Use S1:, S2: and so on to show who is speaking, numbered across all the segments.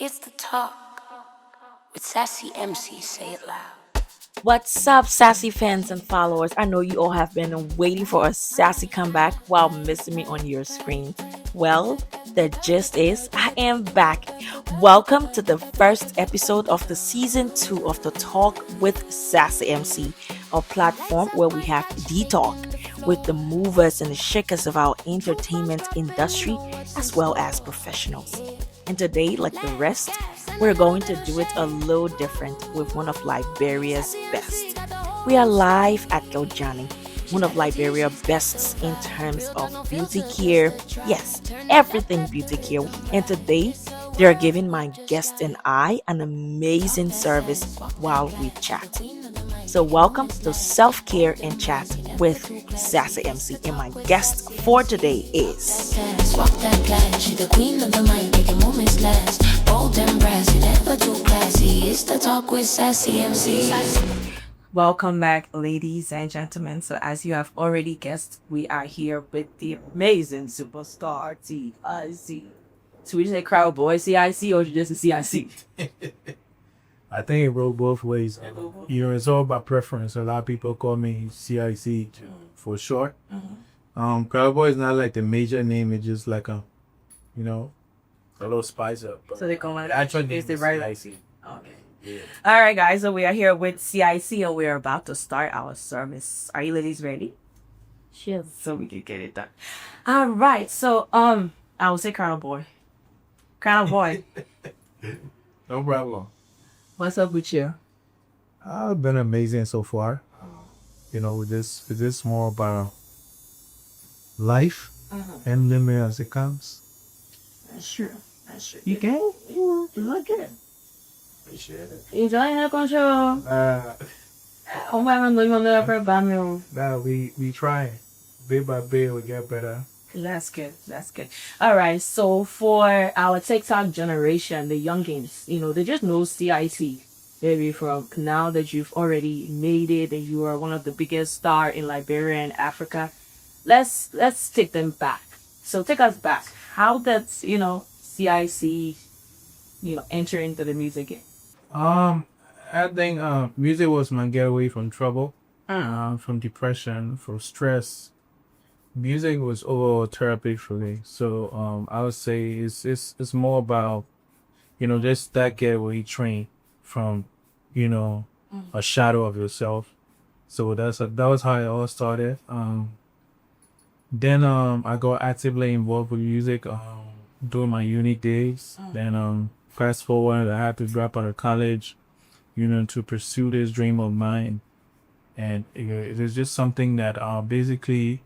S1: It's the talk with Sassy MC. Say it loud.
S2: What's up, Sassy fans and followers? I know you all have been waiting for a Sassy comeback while missing me on your screen. Well, the gist is I am back. Welcome to the first episode of the season 2 of the Talk with Sassy MC, a platform where we have the talk with the movers and the shakers of our entertainment industry as well as professionals. And today, like the rest, we're going to do it a little different with one of Liberia's best. We are live at Giljani, one of Liberia's best in terms of beauty care. Yes, everything beauty care. And today, they are giving my guest and I an amazing service while we chat. So welcome to Selfcare and Chat with Sassy MC. And my guest for today is...
S1: Walk that glass, she the queen of the mic, making moments last. Bold and brassy, never too classy. It's the talk with Sassy MC.
S3: Welcome back, ladies and gentlemen. So, as you have already guessed, we are here with the amazing superstar CIC. So, we just say crowd boy CIC or just a CIC?
S4: I think it rolled both ways. It's all about preference. A lot of people call me CIC for short. Cowboy is not like the major name. It's just like a little spice up.
S3: So they call it
S4: Actually,
S3: is the right
S4: CIC.
S3: Okay.
S4: Yeah.
S3: All right, guys. So we are here with CIC and we are about to start our service. Are you ladies ready?
S2: Cheers.
S3: So we can get it done. All right. So I will say crowd boy. Crowd boy.
S4: No problem.
S3: What's up with you?
S4: I've been amazing so far. With this more about life and living as it comes.
S3: That's true. That's true.
S4: You can?
S3: You look good.
S4: Appreciate it.
S3: Enjoy the control. Oh my God, you want to for Bamio.
S4: Now we try. Bit by bit we get better.
S3: That's good. That's good. All right. So for our TikTok generation, the youngins, they just know CIC. Maybe from now that you've already made it and you are one of the biggest star in Liberia and Africa. Let's take them back. So take us back. How did CIC enter into the music game?
S4: I think music was my getaway from trouble, from depression, from stress. Music was overall therapy for me. So I would say it's more about just that getaway train from a shadow of yourself. So that was how it all started. Then I got actively involved with music during my uni days. Then fast forward, I had to drop out of college, to pursue this dream of mine. And it is just something that basically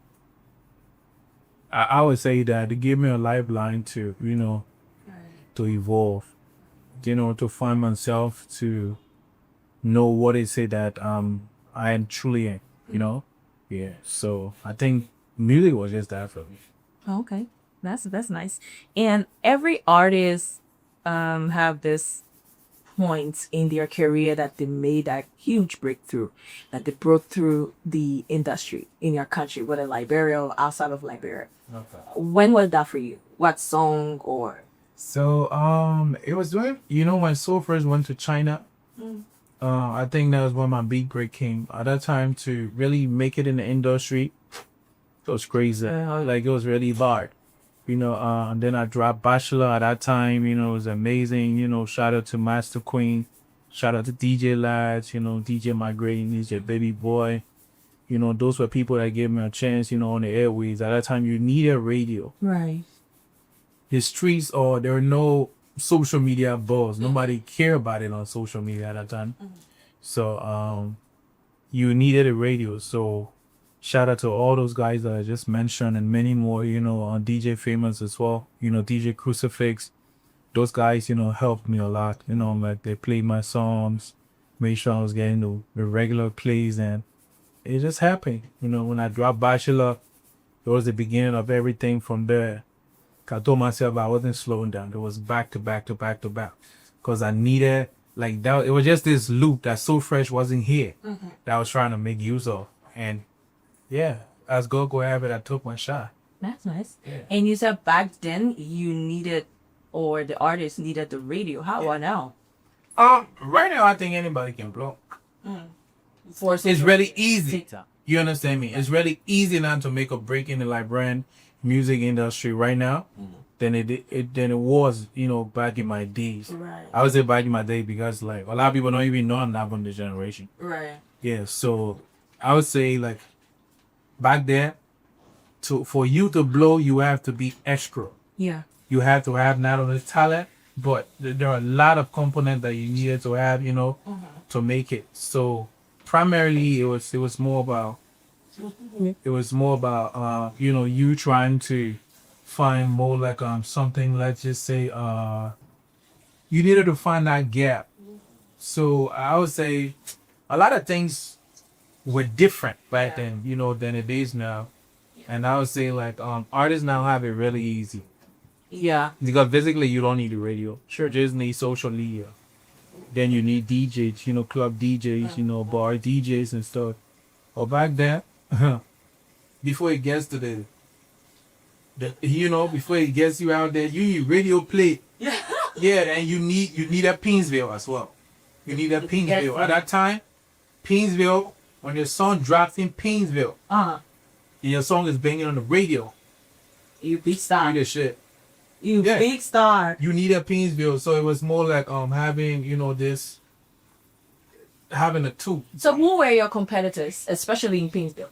S4: I would say that it gave me a lifeline to to evolve, to find myself, to know what is it that I am truly in, Yeah. So I think music was just that for me.
S3: Okay, that's nice. And every artist have this point in their career that they made that huge breakthrough, that they broke through the industry in your country, whether Liberia or outside of Liberia.
S4: Okay.
S3: When was that for you? What song or?
S4: So it was when when Soul first went to China. I think that was when my beat break came. At that time, to really make it in the industry, it was crazy. Like it was really hard. And then I dropped Bachelor at that time. It was amazing. Shout out to Master Queen. Shout out to DJ Lads. DJ Migraine, DJ Baby Boy. Those were people that gave me a chance. On the airways. At that time, you needed radio.
S3: Right.
S4: The streets, or there were no social media buzz. Nobody cared about it on social media at that time. So you needed a radio. So shout out to all those guys that I just mentioned and many more, on DJ Famous as well, DJ Crucifix. Those guys, helped me a lot. Like they played my songs, made sure I was getting the regular plays, and it just happened. When I dropped Bachelor, it was the beginning of everything from there. I told myself I wasn't slowing down. It was back to back to back to back. Because I needed, like, that. It was just this loop that So Fresh wasn't here that I was trying to make use of. And yeah, as God go have it, I took my shot.
S3: That's nice.
S4: Yeah.
S3: And you said back then you needed or the artist needed the radio? How about now?
S4: Right now I think anybody can blow.
S3: For
S4: It's really easy. You understand me? It's really easy now to make a break in the Liberian music industry right now than it was, back in my days.
S3: Right.
S4: I would say back in my day because like a lot of people don't even know I'm not from this generation.
S3: Right.
S4: Yeah, so I would say like back then, for you to blow, you have to be extra.
S3: Yeah.
S4: You have to have not only talent, but there are a lot of components that you needed to have, to make it. So primarily, it was more about you trying to find more like something. Let's just say you needed to find that gap. So I would say a lot of things were different back then, than it is now. And I would say like artists now have it really easy.
S3: Yeah.
S4: Because physically you don't need the radio. Sure, just need social media. Then you need DJs, club DJs, bar DJs and stuff. Or back then, before it gets to before it gets you out there, you need radio play. Yeah, and you need a Pinsville as well. You need a Pinsville. At that time, Pinsville, when your song drops in Pinsville, and your song is banging on the radio,
S3: You big star.
S4: you the shit.
S3: You
S4: Yeah.
S3: big star.
S4: You need a Pinsville, so it was more like having having a two
S3: So who were your competitors, especially in Pinsville?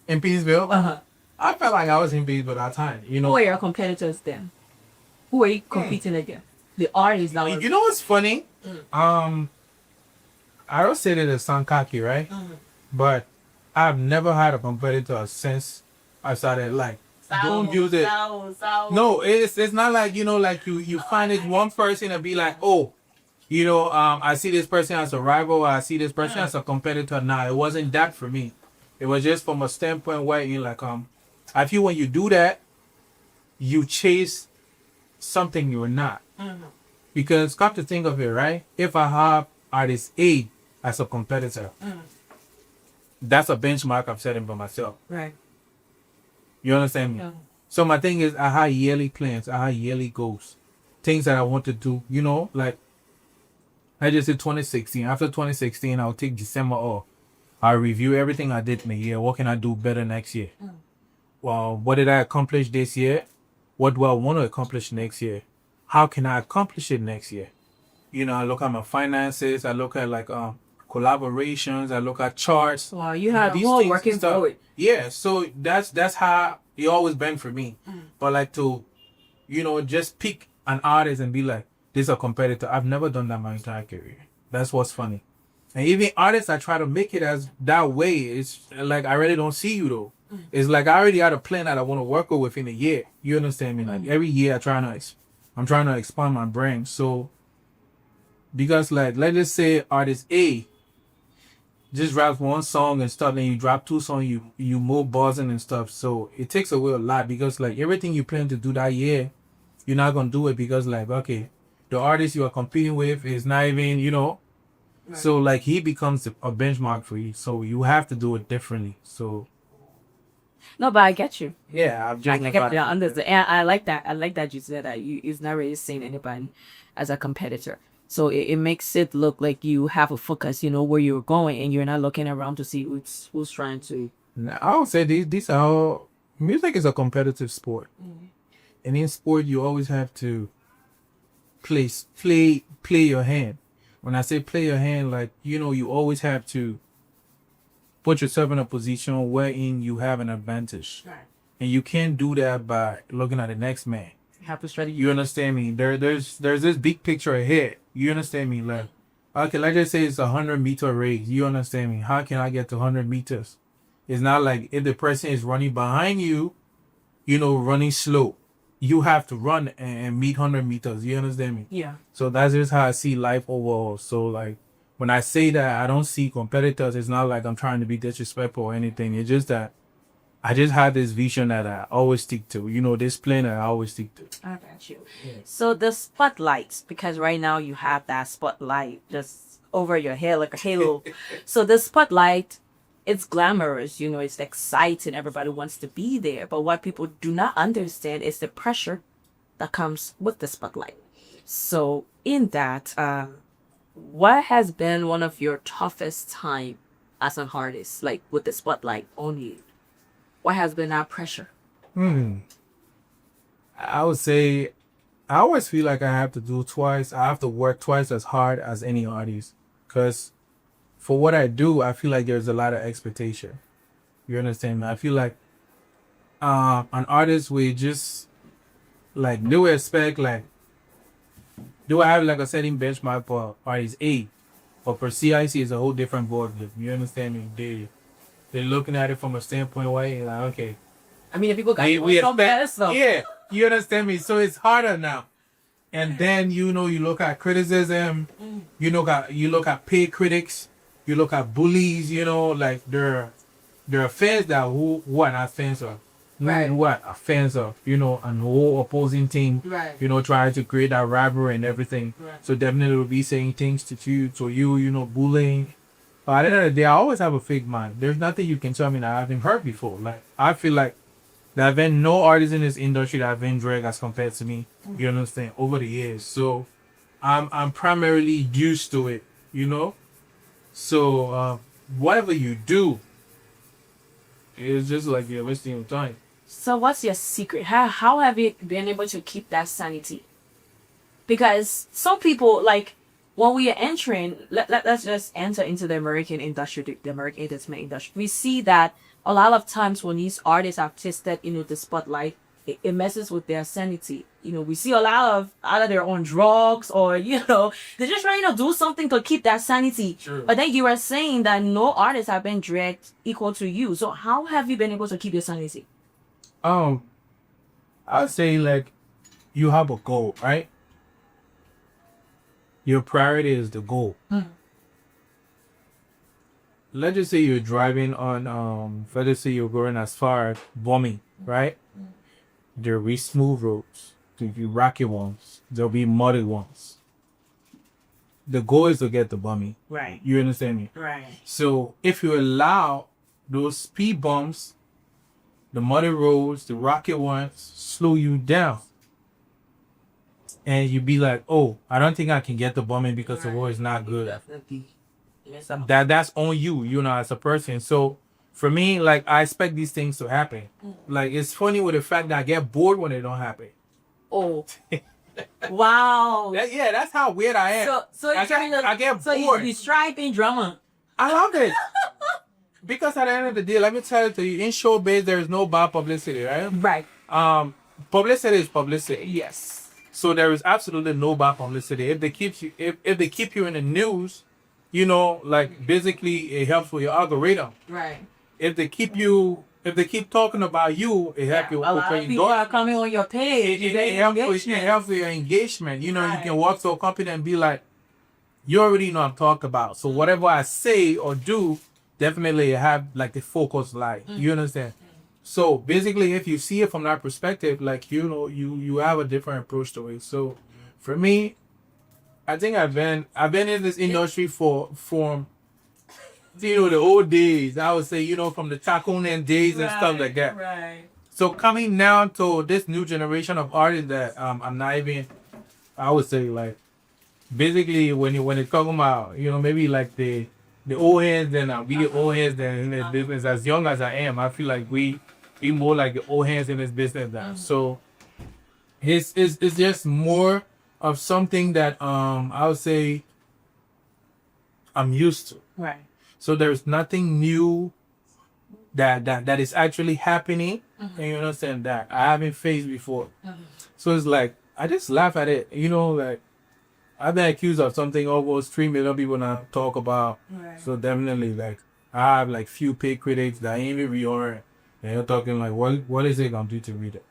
S4: in Pinsville.
S3: Uh-huh.
S4: I felt like I was in Pinsville that time.
S3: Who were your competitors then? Who were you competing against? The artists that were...
S4: You know what's funny? I don't say that it sound cocky, right? But I've never had a competitor since I started like doing music. No, it's not like like you find it one person and be like, oh, I see this person as a rival, or I see this person as a competitor. Nah, it wasn't that for me. It was just from a standpoint where you like I feel when you do that, you chase something you're not. Because come to think of it, right? If I have artist A as a competitor, that's a benchmark I'm setting for myself.
S3: Right.
S4: You understand me?
S3: Yeah.
S4: So my thing is, I have yearly plans, I have yearly goals, things that I want to do. Like I just did 2016. After 2016, I'll take December off. I'll review everything I did in the year. What can I do better next year? Well, what did I accomplish this year? What do I want to accomplish next year? How can I accomplish it next year? I look at my finances. I look at like collaborations. I look at charts.
S3: Wow, you have
S4: These
S3: more
S4: things
S3: working
S4: and stuff.
S3: for it.
S4: Yeah, so that's how it always been for me. But like to, just pick an artist and be like, this is a competitor. I've never done that my entire career. That's what's funny. And even artists, I try to make it as that way. It's like I really don't see you though. It's like I already had a plan that I want to work with within a year. You understand me? Like every year I'm trying to expand my brand. So because like let's just say artist A just raps one song and stuff, and you drop two songs, you move buzzing and stuff. So it takes away a lot because like everything you plan to do that year, you're not gonna do it because like okay, the artist you are competing with is not even Right. So like he becomes a benchmark for you. So you have to do it differently. So
S3: No, but I get you.
S4: yeah, I've just
S3: I get you. Understand. And I like that. I like that you said that it's not really seeing anybody as a competitor. So it makes it look like you have a focus, where you're going, and you're not looking around to see who's trying to.
S4: I would say these are all, music is a competitive sport. And in sport you always have to play your hand. When I say play your hand, like you always have to put yourself in a position wherein you have an advantage.
S3: Right.
S4: And you can't do that by looking at the next man.
S3: You have to study.
S4: You understand me? There's this big picture ahead. You understand me? Like, okay, let's just say it's 100-meter race. You understand me? How can I get to 100 meters? It's not like if the person is running behind you, running slow. You have to run and meet 100 meters. You understand me?
S3: Yeah.
S4: So that's just how I see life overall. So like when I say that I don't see competitors, it's not like I'm trying to be disrespectful or anything. It's just that I just have this vision that I always stick to. This plan that I always stick to.
S3: I got you. Yeah. So the spotlights, because right now you have that spotlight just over your head like a halo. So the spotlight, it's glamorous, it's exciting. Everybody wants to be there. But what people do not understand is the pressure that comes with the spotlight. So in that, what has been one of your toughest time as an artist, like with the spotlight on you? What has been that pressure?
S4: I would say I always feel like I have to do twice. I have to work twice as hard as any artist. Because for what I do, I feel like there's a lot of expectation. You understand me? I feel like an artist will just, like, they will expect, like, they will have, like, a setting benchmark for artist A. But for CIC, it's a whole different ballgame. You understand me? They're looking at it from a standpoint where, like, okay.
S3: I mean, if people got
S4: we
S3: some better stuff.
S4: Yeah, you understand me? So it's harder now. And then, you look at criticism, you look at paid critics, you look at bullies, like there are fans that who are not fans of.
S3: Right.
S4: Who are fans of, and whole opposing team,
S3: Right.
S4: Trying to create that rivalry and everything.
S3: Right.
S4: So definitely will be saying things to you, bullying. But at the end of the day, I always have a fake mind. There's nothing you can tell me that I haven't heard before. Like, I feel like there have been no artists in this industry that have been dragged as compared to me. You understand? Over the years. So I'm primarily used to it, So whatever you do, it's just like you're wasting your time.
S3: So what's your secret? How have you been able to keep that sanity? Because some people, like, when we are entering, let's just enter into the American industry, the American entertainment industry. We see that a lot of times when these artists are tested, the spotlight, it messes with their sanity. We see a lot of either they're on drugs or, they're just trying to do something to keep that sanity.
S4: Sure.
S3: But then you are saying that no artists have been dragged equal to you. So how have you been able to keep your sanity?
S4: I would say, like, you have a goal, right? Your priority is the goal. Let's just say you're driving on, let's just say you're going as far as bombing, right? There'll be smooth roads, there'll be rocky ones, there'll be muddy ones. The goal is to get the bummy.
S3: Right.
S4: You understand me?
S3: Right.
S4: So if you allow those speed bumps, the muddy roads, the rocky ones, slow you down. And you be like, oh, I don't think I can get the bumming because the road is not good.
S3: Definitely.
S4: That's on you, as a person. So for me, like, I expect these things to happen. Like, it's funny with the fact that I get bored when they don't happen.
S3: Oh. Wow.
S4: That's how weird I am.
S3: So
S4: I get
S3: so
S4: bored.
S3: you strive in drama.
S4: I love it. Because at the end of the day, let me tell you, in showbiz, there is no bad publicity, right?
S3: Right.
S4: Publicity is publicity.
S3: Yes.
S4: So there is absolutely no bad publicity. If they keep you in the news, like, basically it helps with your algorithm.
S3: Right.
S4: If they keep talking about you, it helps you
S3: A lot of people are coming on your page.
S4: it helps with your engagement. You can walk to a company and be like, you already know what I'm talking about. So whatever I say or do, definitely have, like, the focus light. You understand? So basically, if you see it from that perspective, like, you have a different approach to it. So for me, I think I've been in this industry from the old days. I would say, from the Chaconan days and stuff like that.
S3: Right.
S4: So coming now to this new generation of artists that I'm not even, I would say, like, basically when it's talking about, maybe like the old heads, then we the old heads then in this business. As young as I am, I feel like we more like the old hands in this business now. So it's just more of something that I would say I'm used to.
S3: Right.
S4: So there's nothing new that is actually happening, and you understand that I haven't faced before. So it's like I just laugh at it, like I've been accused of something almost 3 million people now talk about.
S3: Right.
S4: So definitely, like, I have like few paid critics that ain't even read, and you're talking like, what is it gonna do to read it?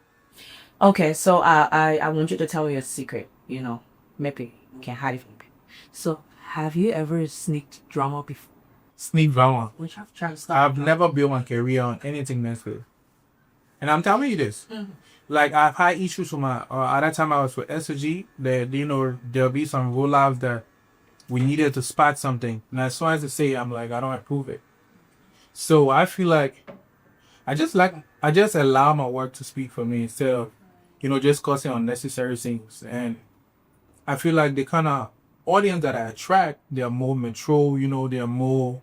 S3: Okay, so I want you to tell me a secret. Maybe you can hide it from me. So have you ever sneaked drama before?
S4: Sneak drama.
S3: Which I've tried to stop.
S4: I've never built my career on anything mental. And I'm telling you this. Like, I've had issues with my, at that time I was with SOG, that, there'll be some rollouts that we needed to spot something. And as soon as they say, I'm like, I don't approve it. So I feel like, I just allow my work to speak for me instead of just causing unnecessary things. And I feel like the kind of audience that I attract, they are more mature, they are more,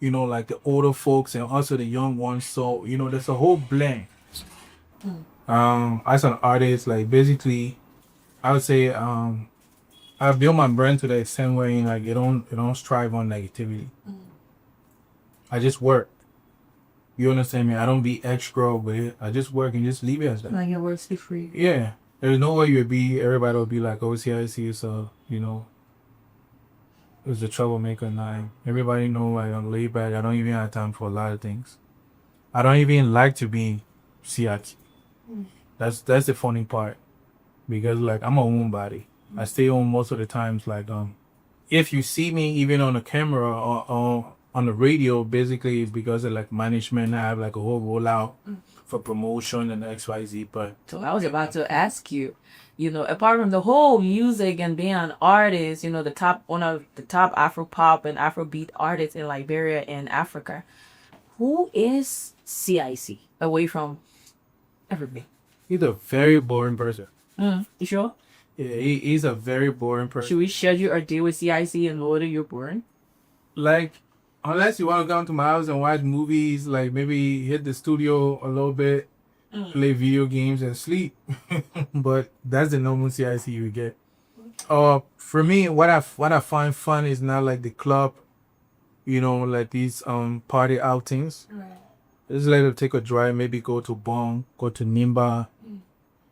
S4: like the older folks and also the young ones. So, there's a whole blend. As an artist, like basically, I would say, I built my brand to the extent where like you don't strive on negativity. I just work. You understand me? I don't be extra with it. I just work and just leave it as that.
S3: Like it works for free.
S4: Yeah. There's no way you'd be, everybody will be like, oh, CIC, so, it was a troublemaker night. Everybody know, like, I'm laid back. I don't even have time for a lot of things. I don't even like to be CIC. That's the funny part. Because, like, I'm a homebody. I stay home most of the times. Like, if you see me even on the camera or on the radio, basically it's because of, like, management. I have, like, a whole rollout for promotion and XYZ. But
S3: So I was about to ask you, apart from the whole music and being an artist, one of the top Afro pop and Afrobeat artists in Liberia and Africa, who is CIC away from everybody?
S4: he's a very boring person.
S3: You sure?
S4: Yeah, he's a very boring person.
S3: Should we schedule our day with CIC in order you're boring?
S4: Like, unless you want to come to my house and watch movies, like maybe hit the studio a little bit, play video games and sleep. But that's the normal CIC you get. For me, what I find fun is not like the club, like these party outings.
S3: Right.
S4: Just like to take a drive, maybe go to Bong, go to Nimba,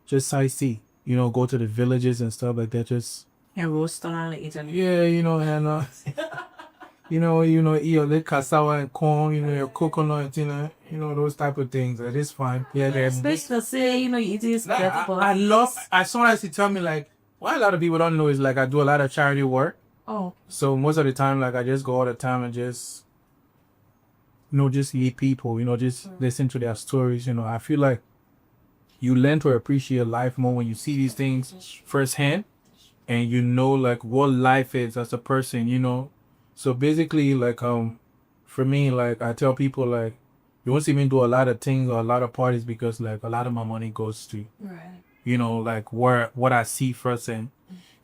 S4: just sightsee. Go to the villages and stuff like that. Just
S3: And roast on the internet.
S4: yeah, and eat your little cassava and corn, your coconut, those type of things. That is fine. Yeah,
S3: Especially say, you eat this.
S4: I love. As soon as you tell me, like, what a lot of people don't know is like I do a lot of charity work.
S3: Oh.
S4: So most of the time, like I just go all the time and just, just meet people. Just listen to their stories. I feel like you learn to appreciate life more when you see these things firsthand, and like what life is as a person. So basically, like for me, like I tell people, like you won't see me do a lot of things or a lot of parties because like a lot of my money goes to like what I see firsthand.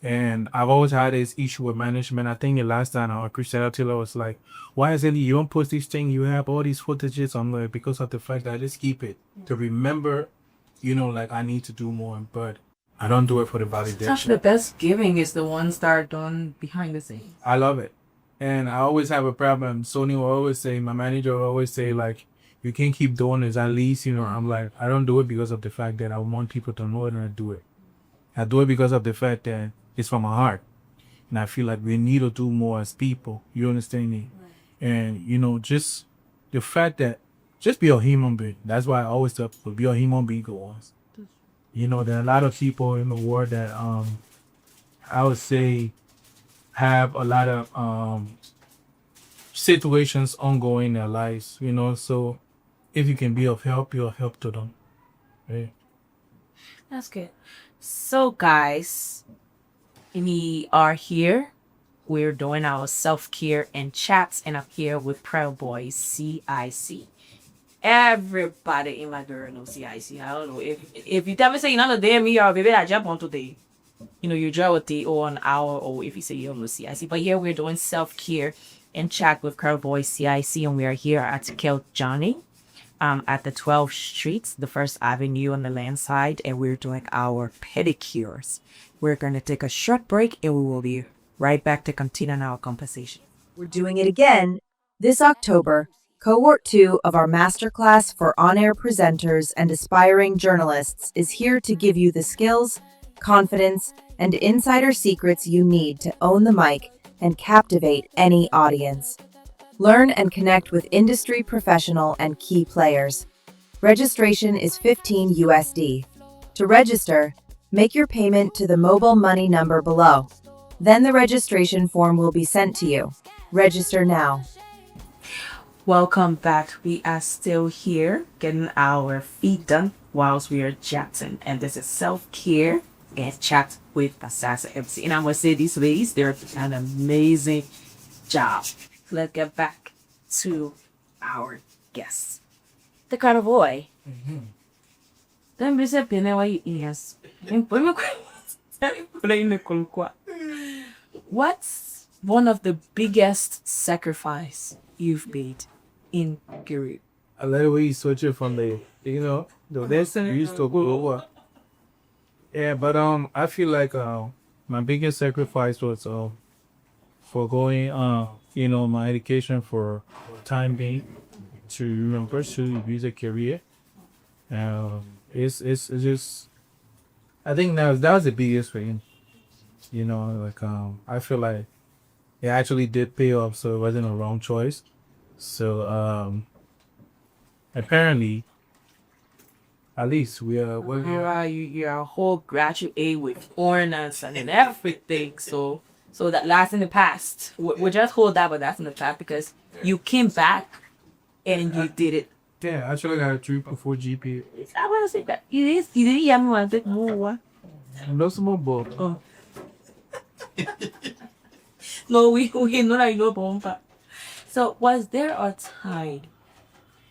S4: And I've always had this issue with management. I think the last time Christian Taylor was like, why is it you don't post this thing? You have all these footages. I'm like, because of the fact that I just keep it to remember, like I need to do more, but I don't do it for the validation.
S3: The best giving is the ones that are done behind the scenes.
S4: I love it. And I always have a problem. Sony will always say, my manager will always say, like, you can't keep doing this. At least, I'm like, I don't do it because of the fact that I want people to know it and I do it. I do it because of the fact that it's from my heart. And I feel like we need to do more as people. You understand me? Right. And, just the fact that just be a human being. That's why I always tell people, be a human being for once. There are a lot of people in the world that I would say have a lot of situations ongoing in their lives, so if you can be of help, you're of help to them. Right?
S3: That's good. So guys, we are here. We're doing our self-care and chats, and I'm here with Proud Boys CIC. Everybody in Liberia knows CIC. I don't know if you tell me say another day me or baby I jump on today. You draw with the or an hour, or if you say you don't know CIC. But here we're doing self-care and chat with Proud Boys CIC, and we are here at Kill Johnny, at the 12th Street, the First Avenue on the land side, and we're doing our pedicures. We're going to take a short break, and we will be right back to continue our conversation.
S5: We're doing it again this October. Cohort 2 of our masterclass for on-air presenters and aspiring journalists is here to give you the skills, confidence, and insider secrets you need to own the mic and captivate any audience. Learn and connect with industry professional and key players. Registration is $15 USD. To register, make your payment to the mobile money number below. Then the registration form will be sent to you. Register now.
S3: Welcome back. We are still here getting our feet done whilst we are chatting. And this is self-care and chat with Sassy MC. And I must say, these ladies, they're an amazing job. Let's get back to our guests. The Carnivoy. Then we say pene wa yes. What's one of the biggest sacrifice you've made in career?
S4: I like the way you switch it from the this used to go over. Yeah, but I feel like my biggest sacrifice was forgoing my education for time being to pursue music career. It's just I think that was the biggest thing. I feel like it actually did pay off, so it wasn't a wrong choice. So apparently, at least we're
S3: You're a whole graduate with honors and everything. So that that's in the past. We just hold that, but that's in the past because you came back and you did it.
S4: yeah. I actually got a 3.4 GPA.
S3: I want to say that you didn't hear me one bit more.
S4: No small book.
S3: Oh. No, we know that you know bomba. So was there a time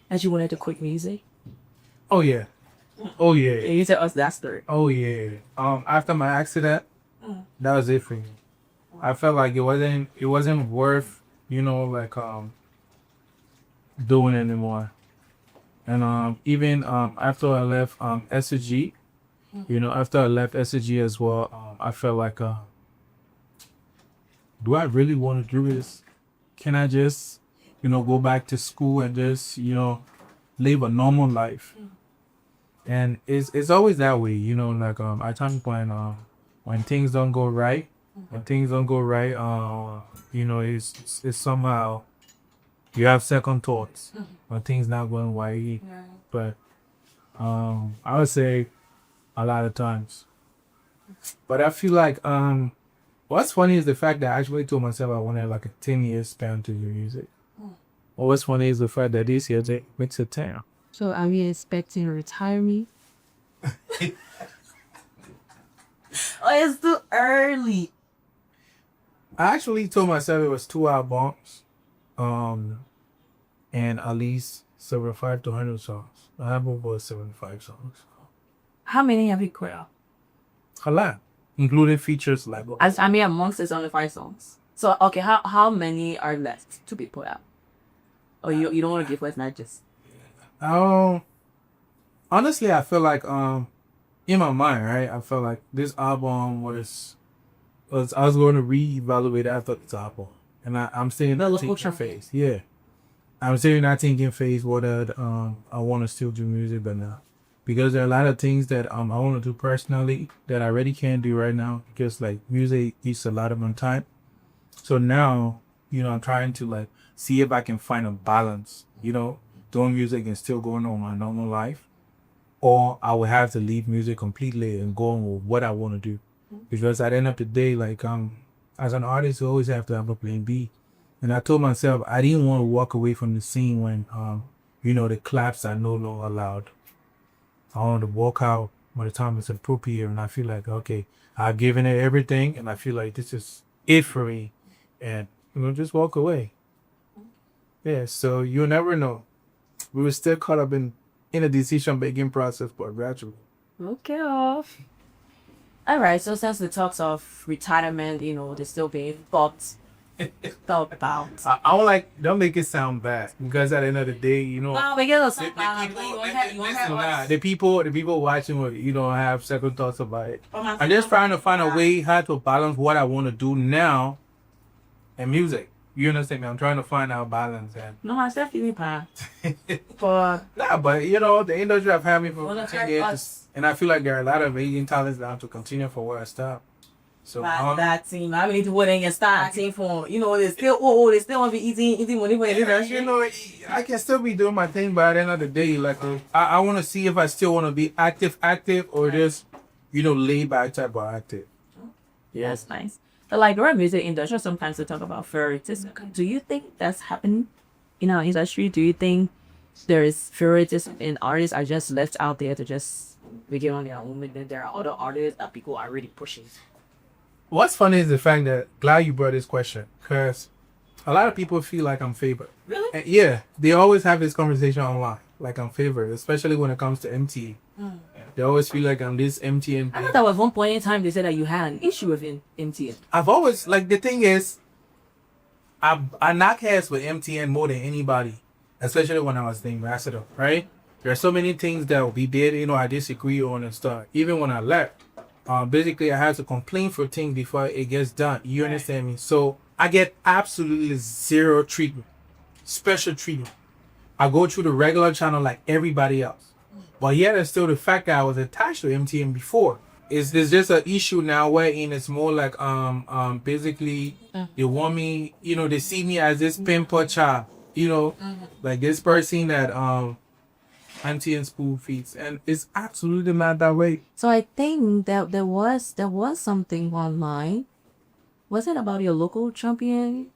S3: that you wanted to quit music?
S4: Oh yeah. Oh yeah.
S3: And you said us that story.
S4: Oh yeah. After my accident, that was it for me. I felt like it wasn't worth, doing anymore. And even after I left SG, after I left SG as well, I felt like do I really want to do this? Can I just, go back to school and just, live a normal life? And it's always that way, at times when things don't go right, it's somehow you have second thoughts when things not going right. But I would say a lot of times. But I feel like what's funny is the fact that I actually told myself I wanted like a 10-year span to do music. Well, what's funny is the fact that this year it makes it 10.
S3: So are we expecting retirement? Oh, it's too early.
S4: I actually told myself it was 2 albums, and at least 75 to 100 songs. I have over 75 songs.
S3: How many have you quit out?
S4: A lot, including features like.
S3: Amongst the 75 songs. So okay, how many are left to be put out? Or you don't want to give us not just.
S4: Honestly, I feel like in my mind, right? I felt like this album was I was going to reevaluate after this album, and I'm still in that thinking phase. Yeah, I'm still in that thinking phase whether I want to still do music or not, because there are a lot of things that I want to do personally that I already can't do right now because like music eats a lot of my time. So now, I'm trying to like see if I can find a balance, doing music and still going on my normal life, or I would have to leave music completely and go on with what I want to do. Because at the end of the day, like as an artist, you always have to have a plan B. And I told myself I didn't want to walk away from the scene when the claps are no longer allowed. I wanted to walk out when the time is appropriate, and I feel like okay, I've given it everything, and I feel like this is it for me, and just walk away. Yeah, so you'll never know. We were still caught up in a decision-making process, but gradually.
S3: Okay, off. All right. So since the talks of retirement, they're still being thought about.
S4: I don't make it sound bad because at the end of the day,
S3: No, we get
S4: the people watching will have second thoughts about it. I'm just trying to find a way how to balance what I want to do now and music. You understand me? I'm trying to find out balance and.
S3: No, I said feeling bad. But
S4: the industry have had me for 10 years, and I feel like there are a lot of Asian talents that have to continue for where I stopped. So
S3: that team, I need to put in your start team for they still they still want to be eating money for the industry.
S4: I can still be doing my thing, but at the end of the day, like I want to see if I still want to be active, or just laid back type of active.
S3: Yeah, that's nice. But like the music industry, sometimes they talk about favoritism. Do you think that's happening in our industry? Do you think there is favoritism and artists are just left out there to just begin on their own, and then there are other artists that people are really pushing?
S4: What's funny is the fact that glad you brought this question, because a lot of people feel like I'm favored.
S3: Really?
S4: And yeah, they always have this conversation online, like I'm favored, especially when it comes to MT. They always feel like I'm this MTN.
S3: I thought that was one point in time they said that you had an issue with MTN.
S4: I've always like the thing is, I knock heads with MTN more than anybody, especially when I was the ambassador. Right? There are so many things that we did, you know, I disagree on and stuff. Even when I left, basically I had to complain for things before it gets done. You understand me? So I get absolutely zero treatment, special treatment. I go through the regular channel like everybody else. But yet it's still the fact that I was attached to MTN before. It's just an issue now wherein it's more like basically they want me, you know, they see me as this pimper child, you know, like this person that MTN spoon feeds, and it's absolutely not that way.
S3: So I think that there was something online. Was it about your local champion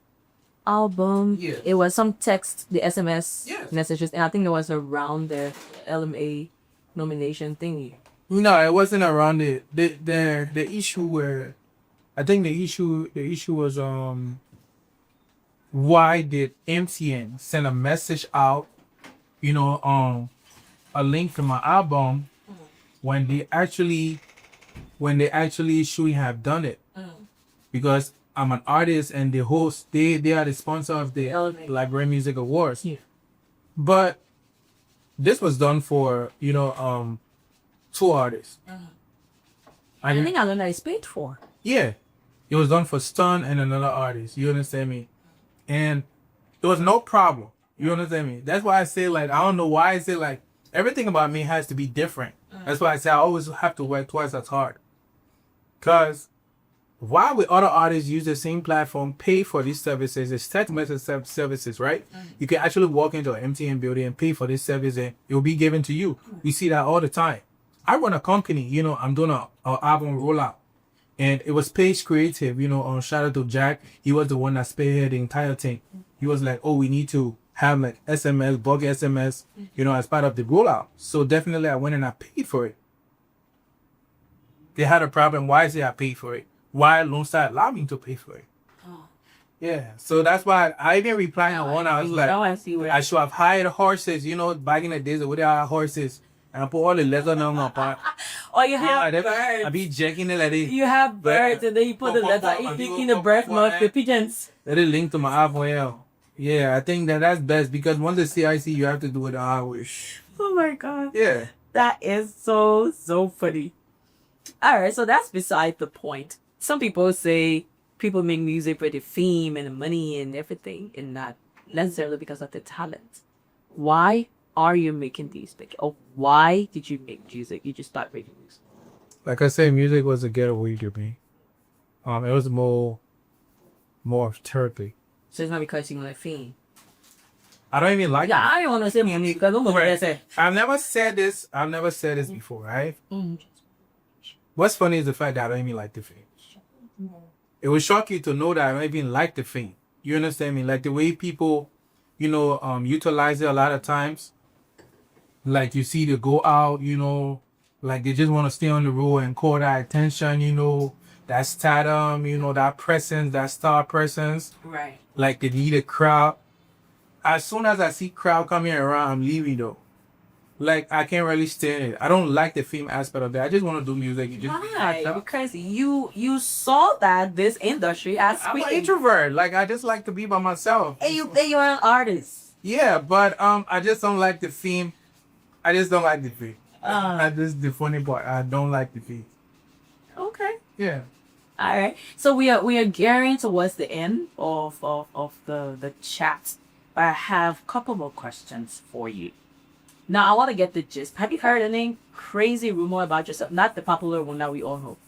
S3: album?
S4: Yeah.
S3: It was some text, the SMS
S4: Yes.
S3: messages, and I think it was around the LMA nomination thingy.
S4: No, it wasn't around it. The issue where I think the issue was why did MTN send a message out, you know, a link to my album when they actually shouldn't have done it, because I'm an artist and the host, they are the sponsor of the Liberian Music Awards.
S3: Yeah.
S4: But this was done for, you know, 2 artists.
S3: I think I learned that it's paid for.
S4: Yeah, it was done for Stun and another artist. You understand me? And there was no problem. You understand me? That's why I say, like, I don't know why I say, like, everything about me has to be different. That's why I say I always have to work twice as hard. Because why would other artists use the same platform, pay for these services? It's text message services, right? You can actually walk into an MTN building and pay for this service and it will be given to you. We see that all the time. I run a company, you know, I'm doing a album rollout. And it was Page Creative, you know, shout out to Jack. He was the one that spearheaded the entire thing. He was like, oh, we need to have like SMS, bulk SMS, you know, as part of the rollout. So definitely I went and I paid for it. They had a problem. Why is it I paid for it? Why Lone Star allowed me to pay for it? Yeah, so that's why I didn't reply on one. I was like,
S3: I see where
S4: I should have hired horses, you know, back in the days where they had horses. And I put all the leather on my part.
S3: or you have birds.
S4: I be checking it like this.
S3: You have birds and then you put the letter in the birth month, the pigeons.
S4: Let it link to my album. Yeah, I think that's best because once the CIC, you have to do it always.
S3: Oh my god.
S4: Yeah.
S3: That is so funny. Alright, so that's beside the point. Some people say people make music for the fame and the money and everything and not necessarily because of the talent. Why are you making these big? Or why did you make music? You just start making music.
S4: Like I said, music was a getaway to me. It was more of therapy.
S3: So it's not because you want fame.
S4: I don't even like it.
S3: Yeah, I don't want to say money because don't know what I say.
S4: I've never said this before, right? What's funny is the fact that I don't even like the fame. It will shock you to know that I don't even like the fame. You understand me? Like the way people, you know, utilize it a lot of times. Like you see they go out, you know, like they just want to stay on the road and call that attention, you know, that stardom, you know, that presence, that star presence.
S3: Right.
S4: Like they need a crowd. As soon as I see crowd coming around, I'm leaving though. Like I can't really stand it. I don't like the fame aspect of that. I just want to do music. You just
S3: Why? Because you saw that this industry as
S4: I'm an
S3: fame.
S4: introvert. Like I just like to be by myself.
S3: And you're an artist.
S4: Yeah, but I just don't like the theme. I just don't like the fame. That's the funny part. I don't like the fame.
S3: Okay.
S4: Yeah.
S3: All right. So we are gearing towards the end of the chat. But I have a couple more questions for you. Now I want to get the gist. Have you heard any crazy rumor about yourself? Not the popular one that we all know,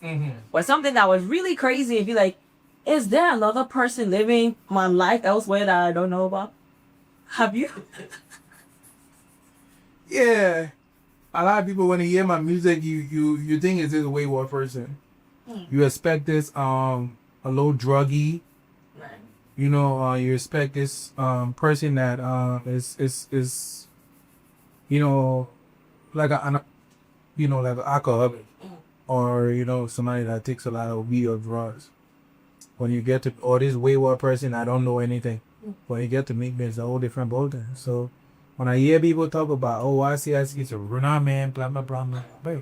S3: but something that was really crazy. And be like, is there another person living my life elsewhere that I don't know about? Have you?
S4: Yeah. A lot of people when they hear my music, you think it's this wayward person. You expect this a little druggy.
S3: Right.
S4: You know, you expect this person that is you know, like an alcoholic, or you know, somebody that takes a lot of weed or drugs. When you get to this wayward person, I don't know anything. When you get to meet me, it's a whole different ballgame. So when I hear people talk about, oh, I see it's a runner man, blah blah blah, blah,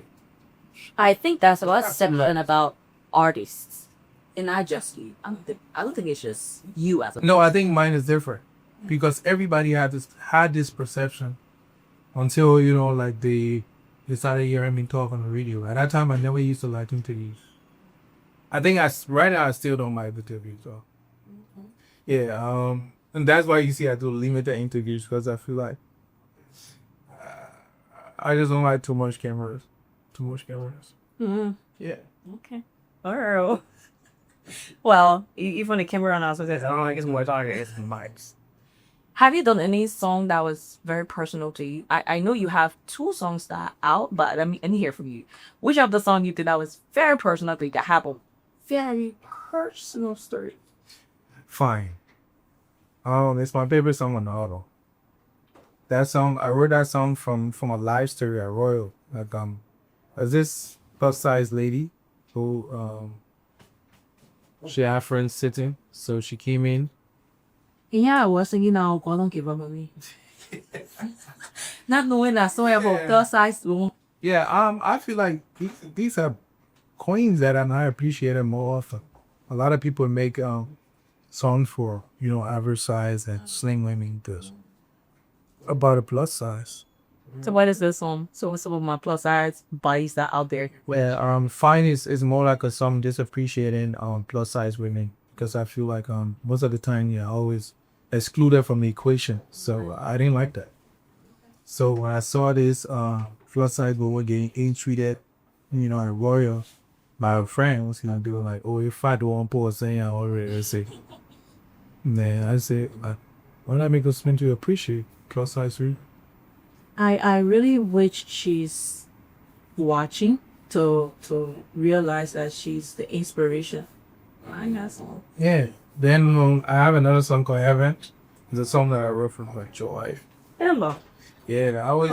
S3: I think that's what's similar about artists, and not just you. I don't think it's just you as a.
S4: No, I think mine is different because everybody had this perception until like they started hearing me talk on the radio. At that time, I never used to like interviews. I think right now I still don't like interviews. So yeah, and that's why you see I do limited interviews because I feel like I just don't like too much cameras. Too much cameras.
S3: Mm-hmm.
S4: Yeah.
S3: Okay. Alright. Well, even the camera also says I don't like it's more talking. It's mics. Have you done any song that was very personal to you? I know you have 2 songs that are out, but let me hear from you. Which of the song you did that was very personal to you that happened? Very personal story.
S4: Fine. It's my favorite song on the album. That song, I wrote that song from a live story at Royal. Like there's this plus size lady who she had friends sitting, so she came in.
S3: Yeah, I was thinking now, God don't give up on me. Not knowing that song about plus size woman.
S4: Yeah, I feel like these are queens that are not appreciated more often. A lot of people make songs for average size and slim women this about a plus size.
S3: So what is this song? So some of my plus size bodies that out there.
S4: Well, Fine is more like a song disappreciating plus size women because I feel like most of the time you're always excluded from the equation. So I didn't like that. So when I saw this plus size woman getting ill-treated, at Royal, my friend was doing like, oh, if I don't pour saying I already say. Then I said, why not make us meant to appreciate plus size women?
S3: I really wish she's watching to realize that she's the inspiration. I guess.
S4: Yeah. Then I have another song called Heaven. It's a song that I wrote from my wife.
S3: Hello.
S4: Yeah, I always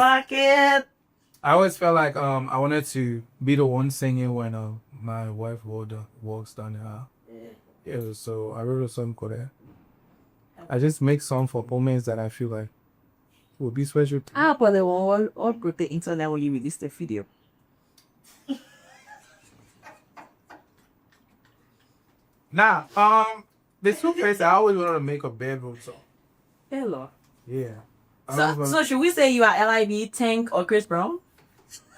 S4: felt like I wanted to be the one singing when my wife walks down the aisle. Yeah, so I wrote a song called that. I just make songs for moments that I feel like would be special.
S3: But they will all put the internet when you release the video.
S4: Nah, the two face I always wanted to make a bedroom song.
S3: Hello.
S4: Yeah.
S3: So should we say you are LIB, Tank, or Chris Brown?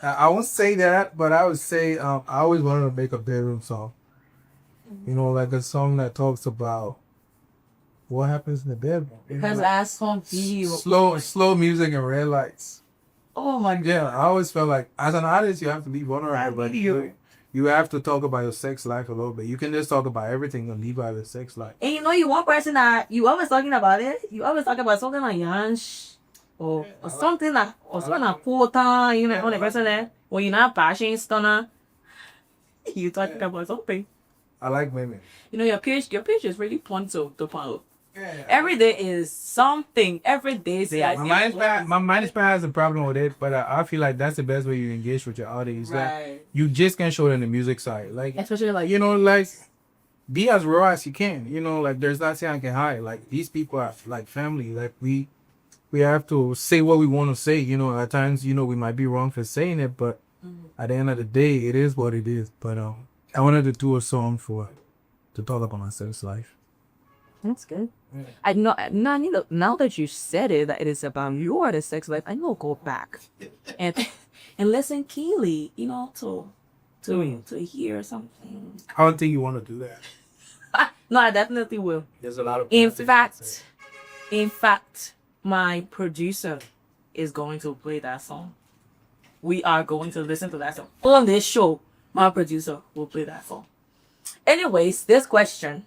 S4: I won't say that, but I would say I always wanted to make a bedroom song. Like a song that talks about what happens in the bedroom.
S3: Because that song be
S4: Slow music and red lights.
S3: Oh my God.
S4: Yeah, I always felt like as an artist you have to be vulnerable, but you have to talk about your sex life a little bit. You can just talk about everything and leave out your sex life.
S3: And you one person that you always talking about it. You always talk about something like Yansh or something like Porta, on the person there. When you're not bashing stunner, you talking about something.
S4: I like women.
S3: Your page is really fun to follow.
S4: Yeah.
S3: Every day is something. Every day is
S4: My mind has a problem with it, but I feel like that's the best way you engage with your audience.
S3: Right.
S4: That you just can't show it in the music side. Like
S3: especially like
S4: like be as raw as you can. Like there's nothing I can hide. Like these people are like family. Like we have to say what we want to say. At times we might be wrong for saying it, but at the end of the day, it is what it is. But I wanted to do a song to talk about my sex life.
S3: That's good. Yeah. I know now that you said it, that it is about your sex life. I know go back and listen keenly, to hear something.
S4: I don't think you want to do that.
S3: No, I definitely will.
S4: There's a lot of.
S3: In fact, my producer is going to play that song. We are going to listen to that song on this show. My producer will play that song. Anyways, this question,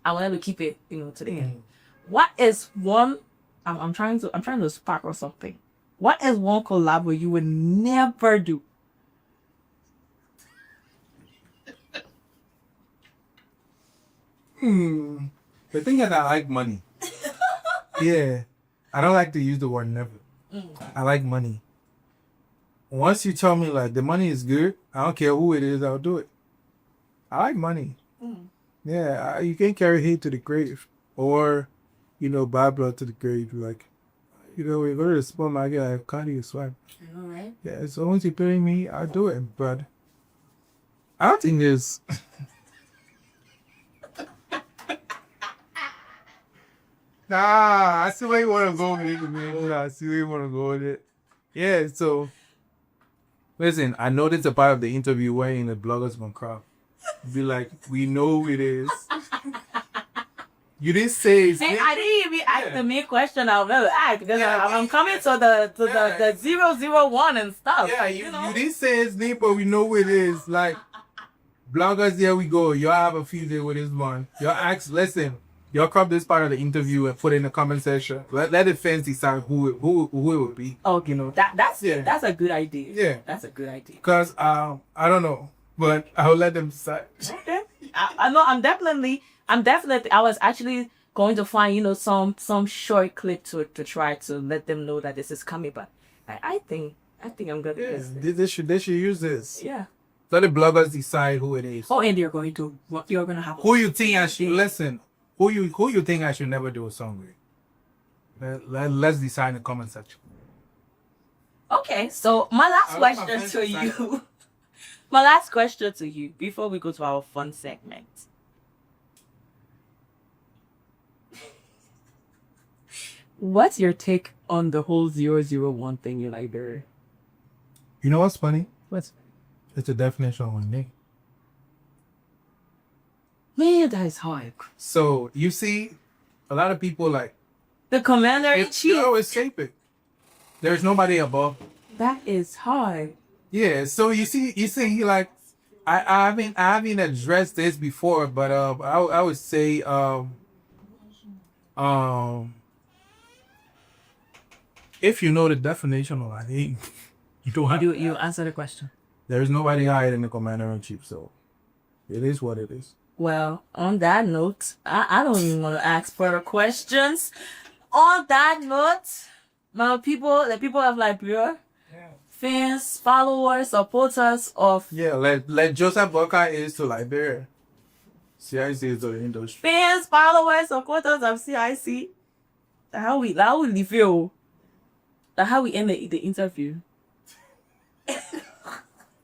S3: I wanted to keep it, to the end. What is one? I'm trying to sparkle something. What is one collab you would never do?
S4: The thing is, I like money. Yeah, I don't like to use the word never. I like money. Once you tell me like the money is good, I don't care who it is, I'll do it. I like money. Yeah, you can't carry hate to the grave, or bad blood to the grave. Like, we go to the supermarket, I have cardi a swipe.
S3: I know, right?
S4: Yeah, so once you're paying me, I'll do it. But I don't think there's. Nah, I see where you want to go with it, man. I see where you want to go with it. Yeah, so listen, I know this is a part of the interview where in the bloggers gonna crowd. Be like, we know who it is. You didn't say it's
S3: Hey, I didn't even ask the main question I was gonna ask because I'm coming to the 001 and stuff.
S4: Yeah, you didn't say his name, but we know who it is. Like, bloggers, here we go. Y'all have a few days with this one. Y'all ask, listen, y'all crop this part of the interview and put it in the comment section. Let the fans decide who it would be.
S3: Okay, that's a good idea.
S4: Yeah.
S3: That's a good idea.
S4: Because I don't know, but I'll let them decide.
S3: Okay. I know I'm definitely I was actually going to find, some short clip to try to let them know that this is coming, but I think I'm gonna use this.
S4: They should use this.
S3: Yeah.
S4: Let the bloggers decide who it is.
S3: Oh, and you're gonna have
S4: Who you think I should listen? Who you think I should never do a song with? Let's decide in the comment section.
S3: Okay, so my last question to you. My last question to you before we go to our fun segment. What's your take on the whole 001 thing in Liberia?
S4: You know what's funny?
S3: What's
S4: It's the definition of my name.
S3: Man, that is hard.
S4: So you see, a lot of people like
S3: The commander in chief.
S4: escape it. There's nobody above.
S3: That is hard.
S4: Yeah. So you see, like, I haven't addressed this before, but I would say if you know the definition of my name, you don't have.
S3: You answer the question.
S4: There's nobody higher than the commander in chief, so it is what it is.
S3: Well, on that note, I don't even want to ask further questions. On that note, the people of Liberia, fans, followers, supporters of
S4: Let Joseph Boca is to Liberia. CIC is to the industry.
S3: fans, followers, supporters of CIC. How we leave you? How we end the interview?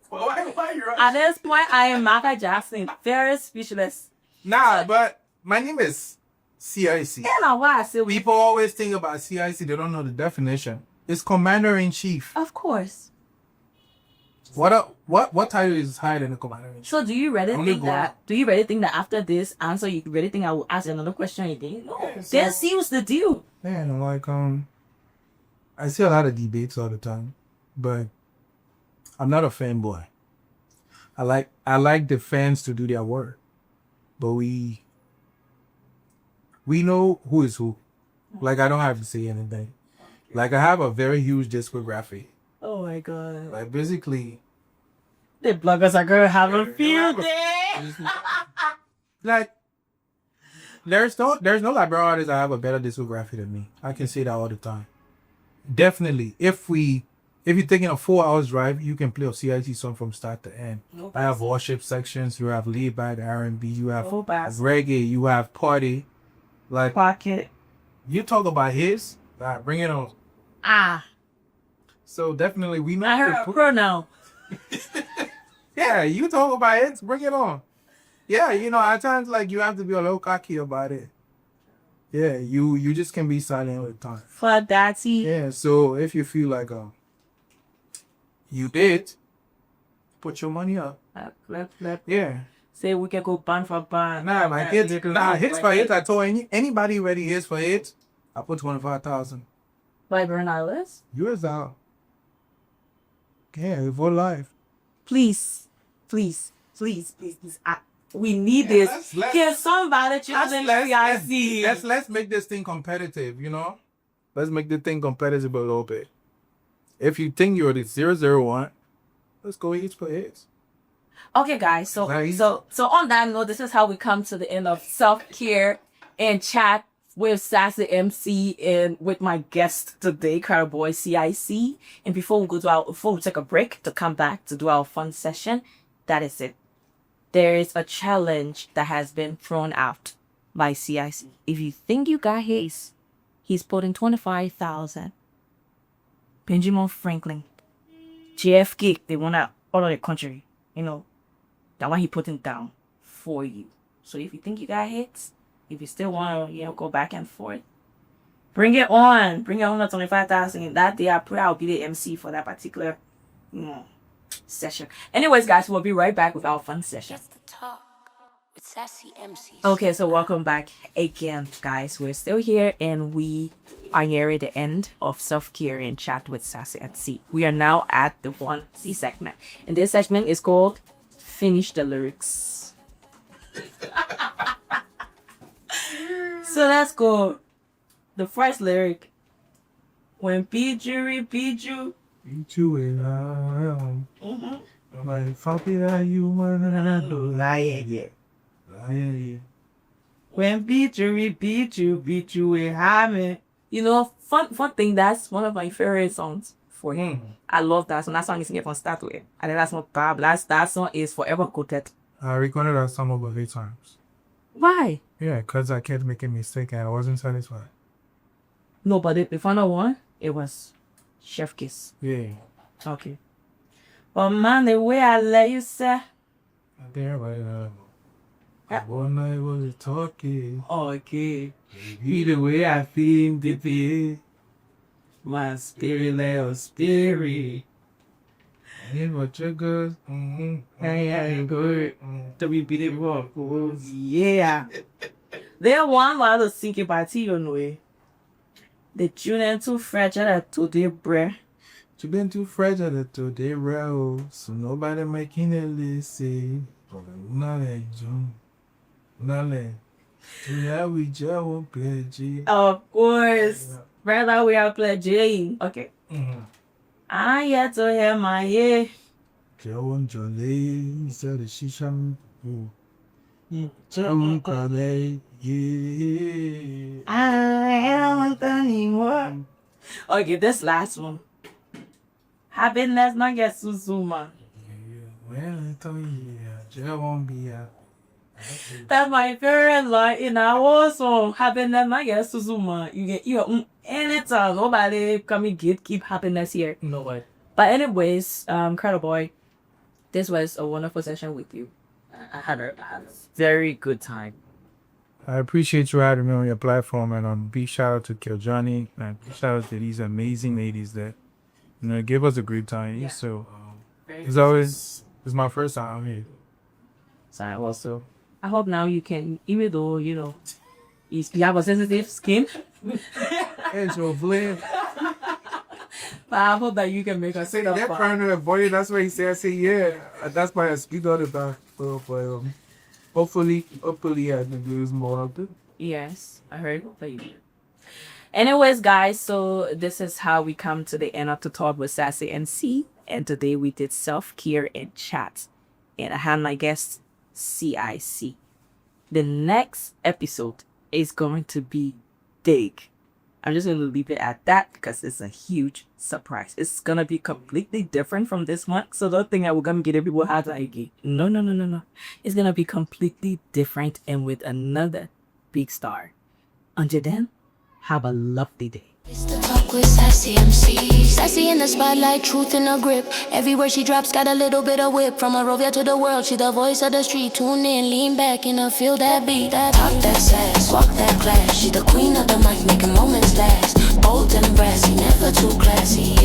S4: Why you're
S3: At this point, I am Maka Jackson, very speechless.
S4: Nah, but my name is CIC.
S3: And now why I say we,
S4: People always think about CIC, they don't know the definition. It's Commander in Chief.
S3: of course.
S4: What title is higher than the Commander in Chief?
S3: So do you really
S4: Only
S3: think that? Do you really think that after this answer, you really think I will ask another question again? No. That seals the deal.
S4: Man, like I see a lot of debates all the time, but I'm not a fanboy. I like the fans to do their work, but we know who is who. Like, I don't have to say anything. Like, I have a very huge discography.
S3: Oh my god.
S4: Like, basically,
S3: The bloggers are gonna have a field day.
S4: like, there's no Liberian artist that have a better discography than me. I can say that all the time. Definitely, if you're taking a 4 hours drive, you can play a CIC song from start to end. I have worship sections. You have laid back R&B. You have reggae. You have party. Like,
S3: Pocket.
S4: you talk about his, bring it on. So definitely we know.
S3: I heard a pronoun.
S4: Yeah, you talk about it, bring it on. Yeah, at times, like, you have to be a little cocky about it. Yeah, you just can be silent all the time.
S3: For that,
S4: Yeah, so if you feel like you did, put your money up.
S3: Flip.
S4: Yeah.
S3: Say we can go band for band.
S4: Nah, my hits for hits. I told anybody ready hits for hits, I put 25,000.
S3: Liberian Islands.
S4: US out. Yeah, for life.
S3: Please. We need this.
S4: let's-
S3: Can somebody challenge CIC?
S4: Let's make this thing competitive, Let's make the thing competitive a little bit. If you think you're the 001, let's go hits for hits.
S3: Okay, guys. So on that note, this is how we come to the end of Self-Care and Chat with Sassy MC and with my guest today, Boy CIC. And before we take a break to come back to do our fun session, that is it. There is a challenge that has been thrown out by CIC. If you think you got his, he's putting 25,000. Benjamin Franklin, JFK, they went out all of the country, That one he putting down for you. So if you think you got hits, if you still want to, go back and forth, bring it on. Bring it on to 25,000. That day, I pray I'll be the MC for that particular session. Anyways, guys, we'll be right back with our fun session.
S1: Just the talk with Sassy MC.
S3: Okay, so welcome back again, guys. We're still here and we are nearing the end of Self-Care and Chat with Sassy MC. We are now at the 1C segment. And this segment is called Finish the Lyrics. So let's go. The first lyric. When Piju repeat you.
S4: You and my fucking you wanna lie.
S3: When beat you with hammer. Fun thing, that's one of my favorite songs for him. I love that song. That song is singing from start to end. And then that's not bad. That song is forever quoted.
S4: I recorded that song over 8 times.
S3: Why?
S4: Yeah, because I kept making mistakes and I wasn't satisfied.
S3: No, but the final one, it was Chef Kiss.
S4: Yeah.
S3: Okay. But man, the way I let you say.
S4: There, but one night was talking.
S3: Okay.
S4: Maybe the way I feel the
S3: My spirit, little spirit.
S4: and what you good. I good.
S3: To be beautiful. Yeah. There one while the sinking party on way. The tune ain't too fragile to the breath.
S4: You been too fragile to the road, so nobody making it listen. Yeah, we just won't play G.
S3: Of course. Brother, we are playing J. Okay. I yet to hear my ear.
S4: Joan Jolie, said the Shisham. Joan Calais, yeah.
S3: I don't anymore. Okay, this last one. Happiness not get Suzuma.
S4: Well, I told you, just won't be
S3: That's my favorite line in our song. Happiness not get Suzuma. You anytime nobody come and keep happiness here.
S4: No way.
S3: But anyways, Boy, this was a wonderful session with you. I had a very good time.
S4: I appreciate you having me on your platform, and big shout out to Kiljani, and big shout out to these amazing ladies that give us a great time.
S3: Yeah.
S4: So
S3: Very
S4: it's my first time here.
S3: So also, I hope now you can, even though you have a sensitive skin,
S4: It's your blend.
S3: but I hope that you can make us say
S4: That
S3: that.
S4: trying to avoid it. That's why he said. I say yeah. That's why I speak all the time. But hopefully I can do this more often.
S3: Yes, I heard that you did. Anyways, guys, so this is how we come to the end of the talk with Sassy MC. And today we did Self-Care and Chat. And I had my guest, CIC. The next episode is going to be big. I'm just going to leave it at that because it's a huge surprise. It's going to be completely different from this one. So don't think that we're going to get everyone hot like No. It's going to be completely different and with another big star. Until then, have a lovely day.
S1: It's the talk with Sassy MC. Sassy in the spotlight, truth in her grip. Everywhere she drops, got a little bit of whip. From Monrovia to the world, she the voice of the street. Tune in, lean back, feel that beat. That talk, that sass, walk that class. She the queen of the mic, making moments last. Bold and brassy, never too classy.